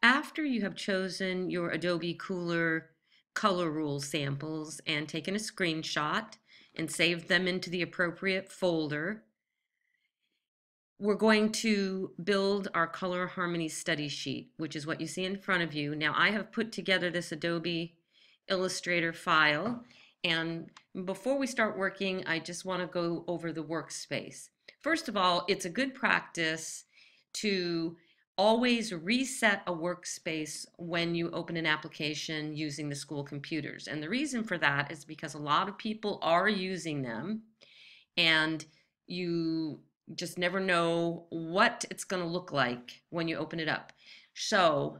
After you have chosen your Adobe Cooler color rule samples and taken a screenshot and saved them into the appropriate folder, we're going to build our color harmony study sheet, which is what you see in front of you. Now I have put together this Adobe Illustrator file, and before we start working, I just want to go over the workspace. First of all, it's a good practice to always reset a workspace when you open an application using the school computers. And the reason for that is because a lot of people are using them, and you just never know what it's going to look like when you open it up. So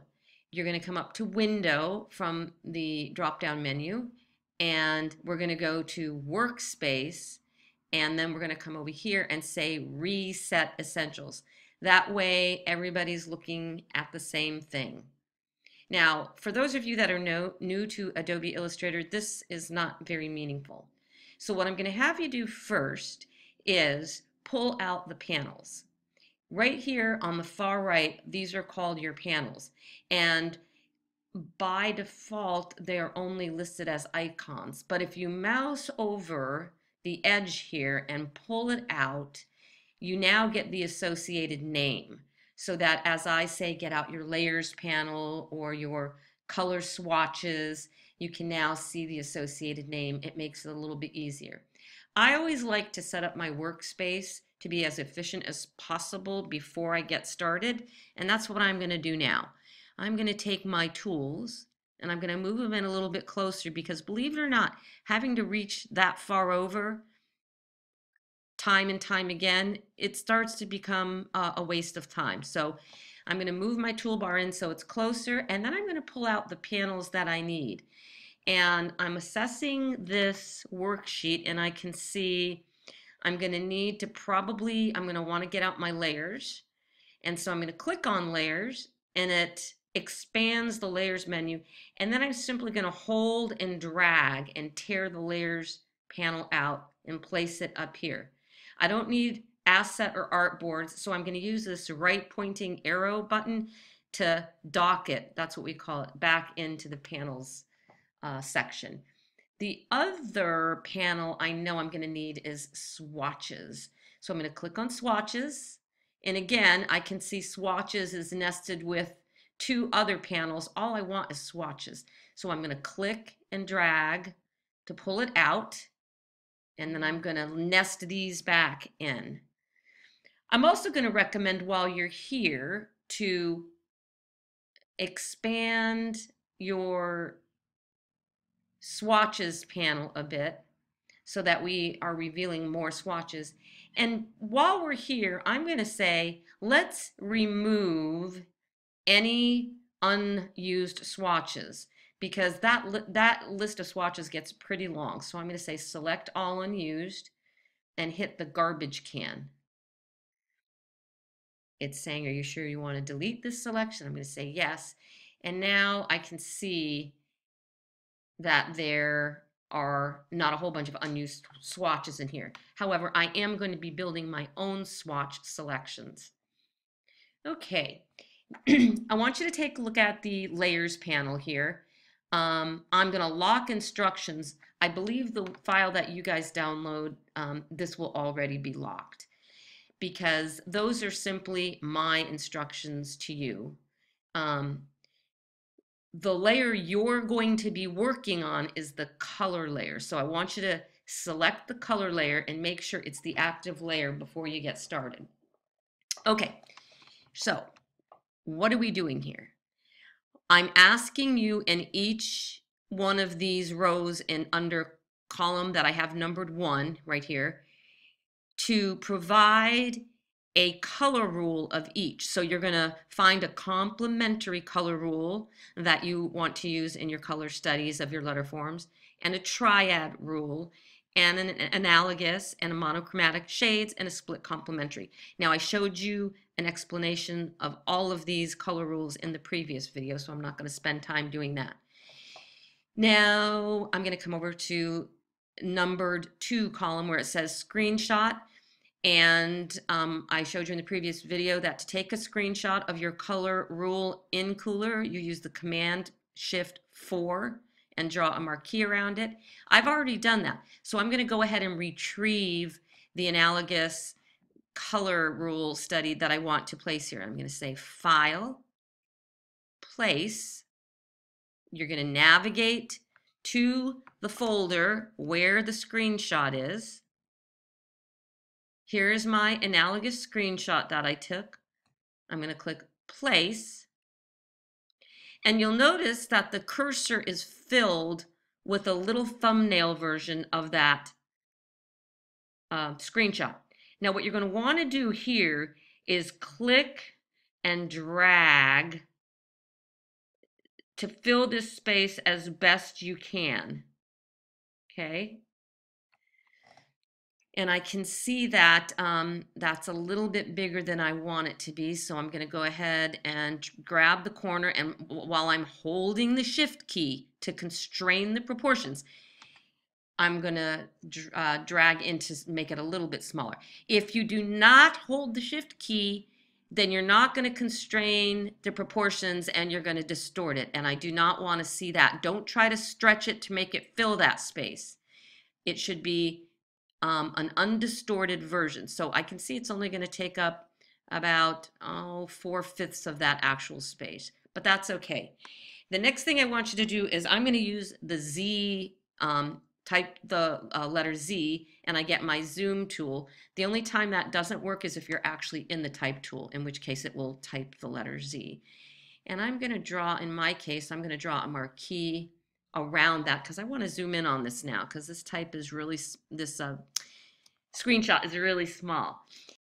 you're going to come up to Window from the drop-down menu, and we're going to go to Workspace, and then we're going to come over here and say Reset Essentials. That way everybody's looking at the same thing. Now, for those of you that are new to Adobe Illustrator, this is not very meaningful. So what I'm going to have you do first is pull out the panels. Right here on the far right, these are called your panels. And by default, they are only listed as icons. But if you mouse over the edge here and pull it out, you now get the associated name. So that as I say, get out your layers panel or your color swatches, you can now see the associated name. It makes it a little bit easier. I always like to set up my workspace to be as efficient as possible before I get started, and that's what I'm going to do now. I'm going to take my tools and I'm going to move them in a little bit closer, because believe it or not, having to reach that far over time and time again, it starts to become a waste of time. So I'm going to move my toolbar in so it's closer, and then I'm going to pull out the panels that I need. And I'm assessing this worksheet, and I can see I'm going to need to I'm going to want to get out my layers. And so I'm going to click on layers, and it expands the layers menu. And then I'm simply going to hold and drag and tear the layers panel out and place it up here. I don't need asset or artboards, so I'm going to use this right pointing arrow button to dock it, that's what we call it, back into the panels section. The other panel I know I'm going to need is swatches. So I'm going to click on swatches. And again, I can see swatches is nested with two other panels. All I want is swatches. So I'm going to click and drag to pull it out. And then I'm going to nest these back in. I'm also going to recommend while you're here to expand your swatches panel a bit so that we are revealing more swatches. And while we're here, I'm going to say, let's remove any unused swatches, because that list of swatches gets pretty long. So I'm going to say select all unused and hit the garbage can. It's saying, are you sure you want to delete this selection? I'm going to say yes. And now I can see that there are not a whole bunch of unused swatches in here. However, I am going to be building my own swatch selections. Okay, I want you to take a look at the layers panel here. I'm going to lock instructions. I believe the file that you guys download, this will already be locked, because those are simply my instructions to you. The layer you're going to be working on is the color layer. So I want you to select the color layer and make sure it's the active layer before you get started. Okay, so what are we doing here? I'm asking you in each one of these rows and under column that I have numbered 1 right here to provide a color rule of each. So you're going to find a complementary color rule that you want to use in your color studies of your letter forms, and a triad rule, and an analogous and a monochromatic shades, and a split complementary. Now I showed you an explanation of all of these color rules in the previous video, so I'm not going to spend time doing that. Now I'm going to come over to numbered 2 column where it says screenshot. And I showed you in the previous video that to take a screenshot of your color rule in Cooler, you use the Command Shift 4 and draw a marquee around it. I've already done that. So I'm going to go ahead and retrieve the analogous color rule study that I want to place here. I'm going to say File, Place. You're going to navigate to the folder where the screenshot is. Here is my analogous screenshot that I took. I'm going to click Place. And you'll notice that the cursor is filled with a little thumbnail version of that screenshot. Now what you're going to want to do here is click and drag to fill this space as best you can. Okay? And I can see that that's a little bit bigger than I want it to be. So I'm going to go ahead and grab the corner, and while I'm holding the shift key to constrain the proportions, I'm going to drag in to make it a little bit smaller. If you do not hold the shift key, then you're not going to constrain the proportions and you're going to distort it. And I do not want to see that. Don't try to stretch it to make it fill that space. It should be an undistorted version. So I can see it's only going to take up about 4/5 of that actual space, but that's okay. The next thing I want you to do is I'm going to use the Z, type the letter Z, and I get my zoom tool. The only time that doesn't work is if you're actually in the type tool, in which case it will type the letter Z. And I'm going to draw, in my case, I'm going to draw a marquee around that because I want to zoom in on this now because this type is really, this screenshot is really small.